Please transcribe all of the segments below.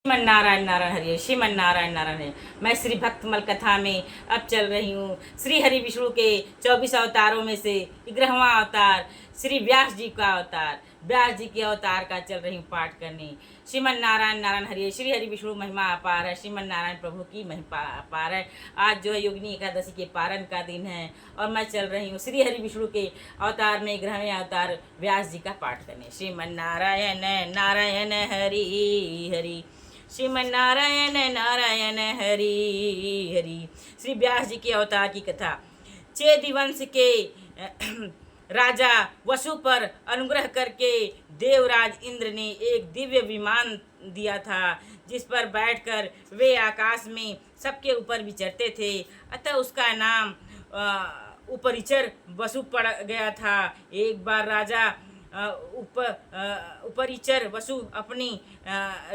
श्रीमन नारायण नारायण हरि श्रीमन नारायण नारायण हरि। मैं श्री भक्तमल कथा में अब चल रही हूँ। श्री हरि विष्णु के 24 अवतारों में से 11वां अवतार श्री व्यास जी का अवतार, व्यास जी के अवतार का चल रही हूँ पाठ करने। श्रीमन नारायण नारायण हरि। श्री हरि विष्णु महिमा अपार है, श्रीमन नारायण प्रभु की महिमा अपार है। आज जो है योगिनी एकादशी के पारण का दिन है और मैं चल रही हूँ श्री हरि विष्णु के अवतार में 11वें अवतार व्यास जी का पाठ करने। श्रीमन नारायण नारायण हरि हरि, श्रीमन नारायण नारायण हरि हरि। श्री व्यास जी के अवतार की कथा। चेदी वंश के राजा वसु पर अनुग्रह करके देवराज इंद्र ने एक दिव्य विमान दिया था, जिस पर बैठकर वे आकाश में सबके ऊपर विचरते थे। अतः उसका नाम उपरिचर वसु पड़ गया था। एक बार राजा उपरिचर वसु अपनी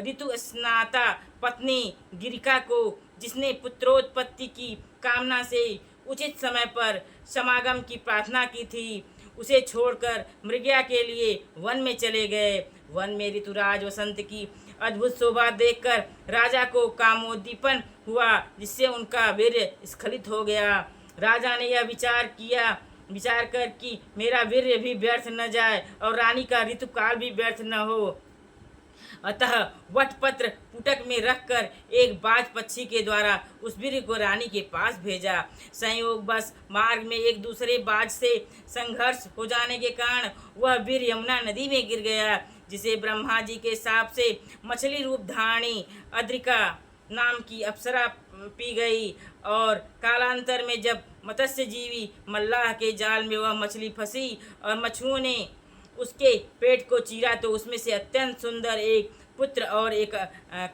ऋतु स्नाता पत्नी गिरिका को, जिसने पुत्रोत्पत्ति की कामना से उचित समय पर समागम की प्रार्थना की थी, उसे छोड़कर मृगया के लिए वन में चले गए। वन में ऋतुराज वसंत की अद्भुत शोभा देखकर राजा को कामोद्दीपन हुआ, जिससे उनका वीर्य स्खलित हो गया। राजा ने यह विचार कर कि मेरा वीर्य भी व्यर्थ न जाए और रानी का ऋतुकाल भी व्यर्थ न हो। अतः वटपत्र पुटक में रखकर एक बाज पक्षी के द्वारा उस वीर्य को रानी के पास भेजा। संयोग बस मार्ग में एक दूसरे बाज से संघर्ष हो जाने के कारण वह वीर्य यमुना नदी में गिर गया, जिसे ब्रह्मा जी के शाप से मछली रूप धारणी अद्रिका नाम की अप्सरा पी गई। और कालांतर में जब मत्स्य जीवी मल्लाह के जाल में वह मछली फंसी और मछुओं ने उसके पेट को चीरा, तो उसमें से अत्यंत सुंदर एक पुत्र और एक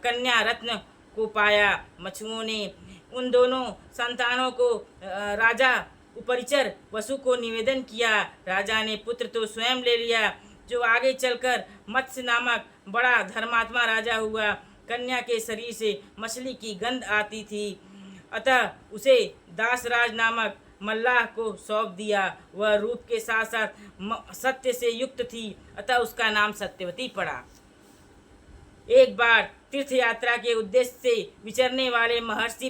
कन्या रत्न को पाया। मछुओं ने उन दोनों संतानों को राजा उपरिचर वसु को निवेदन किया। राजा ने पुत्र तो स्वयं ले लिया, जो आगे चलकर मत्स्य नामक बड़ा धर्मात्मा राजा हुआ। कन्या के शरीर से मछली की गंध आती थी, अतः उसे दासराज नामक मल्लाह को सौंप दिया। वह रूप के साथ साथ सत्य से युक्त थी, अतः उसका नाम सत्यवती पड़ा। एक बार तीर्थ यात्रा के उद्देश्य से विचरने वाले महर्षि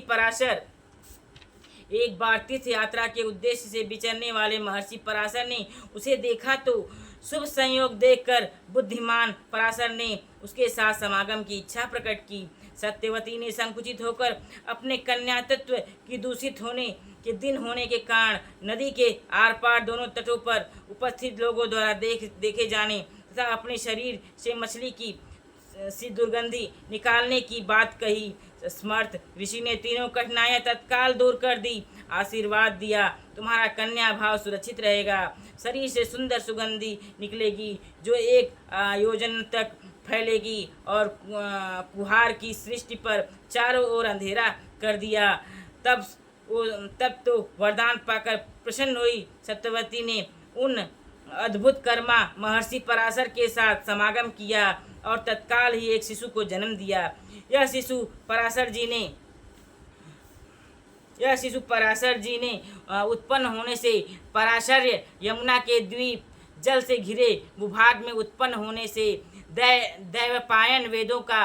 पराशर ने उसे देखा, तो शुभ संयोग देखकर बुद्धिमान पराशर ने उसके साथ समागम की इच्छा प्रकट की। सत्यवती ने संकुचित होकर अपने कन्यात्व की दूषित होने के दिन होने के कारण नदी के आर पार दोनों तटों पर उपस्थित लोगों द्वारा देखे जाने तथा अपने शरीर से मछली की सी दुर्गंधी निकालने की बात कही। समर्थ ऋषि ने तीनों कठिनाइयां तत्काल दूर कर दी, आशीर्वाद दिया, तुम्हारा कन्या भाव सुरक्षित रहेगा। शरीर से सुंदर सुगंधी निकलेगी, जो 1 योजन तक फैलेगी और कुहार की सृष्टि पर चारों ओर अंधेरा कर दिया। तब तो वरदान पाकर प्रसन्न हुई सत्यवती ने उन अद्भुत कर्मा महर्षि पराशर के साथ समागम किया और तत्काल ही एक शिशु को जन्म दिया। यह शिशु पराशर जी ने उत्पन्न होने से पराशर्य यमुना के द्वीप जल से घिरे भूभाग में उत्पन्न होने से दैवपायन वेदों का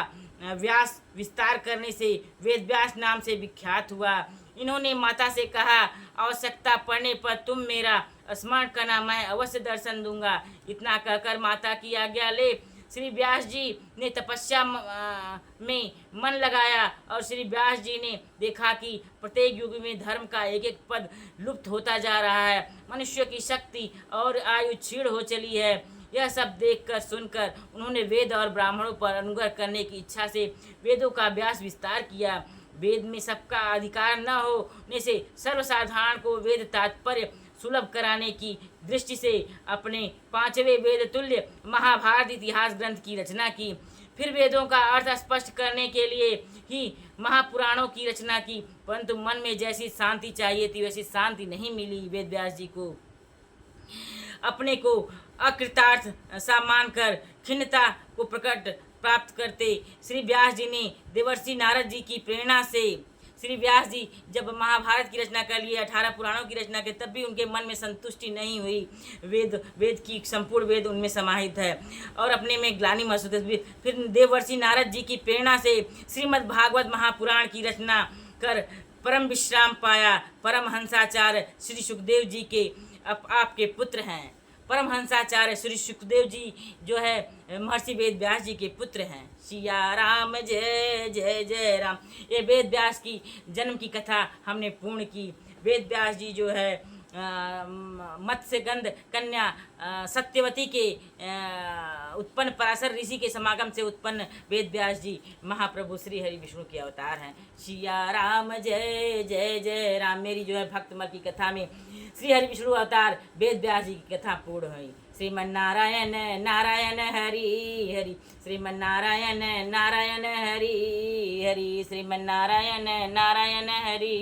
व्यास विस्तार करने से वेदव्यास नाम से विख्यात हुआ। इन्होंने माता से कहा, आवश्यकता पड़ने पर तुम मेरा स्मरण करना, मैं अवश्य दर्शन दूंगा। इतना कहकर माता की आज्ञा ले श्री व्यास जी ने तपस्या में मन लगाया और श्री व्यास जी ने देखा कि प्रत्येक युग में धर्म का एक एक पद लुप्त होता जा रहा है, मनुष्य की शक्ति और आयु क्षीण हो चली है। यह सब देखकर सुनकर उन्होंने वेद और ब्राह्मणों पर अनुग्रह करने की इच्छा से वेदों का व्यास विस्तार किया। वेद में सबका अधिकार न होने से सर्वसाधारण को वेद तात्पर्य सुलभ कराने की दृष्टि से अपने 5वें वेद तुल्य महाभारत इतिहास ग्रंथ की रचना की। फिर वेदों का अर्थ स्पष्ट करने के लिए ही महापुराणों की रचना की, परंतु मन में जैसी शांति चाहिए थी वैसी शांति नहीं मिली। वेद व्यास जी को अपने को अकृतार्थ सा मानकर खिन्नता को प्राप्त करते श्री व्यास जी ने देवर्षि नारद जी की प्रेरणा से श्री व्यास जी जब महाभारत की रचना कर लिए, 18 पुराणों की रचना की, तब भी उनके मन में संतुष्टि नहीं हुई। वेद की संपूर्ण वेद उनमें समाहित है और अपने में ग्लानि महसूस होती है। फिर देवर्षि नारद जी की प्रेरणा से श्रीमद् भागवत महापुराण की रचना कर परम विश्राम पाया। परमहंसाचार्य श्री सुखदेव जी के आपके पुत्र हैं। परमहंसाचार्य श्री सुखदेव जी जो है महर्षि वेद व्यास जी के पुत्र हैं। सिया राम जय जय जय राम। ये वेद व्यास की जन्म की कथा हमने पूर्ण की। वेद व्यास जी जो है मत्स्यगंध कन्या सत्यवती के उत्पन्न पराशर ऋषि के समागम से उत्पन्न वेद व्यास जी महाप्रभु श्री हरि विष्णु के अवतार हैं। सिया राम जय जय जय राम। मेरी जो है भक्तमल की कथा में श्री हरि विष्णु अवतार वेद व्यास जी की कथा पूर्ण हुई। श्रीमन्नारायण नारायण हरि हरि, श्रीमन्नारायण नारायण हरि हरि, श्रीमन्नारायण नारायण हरि।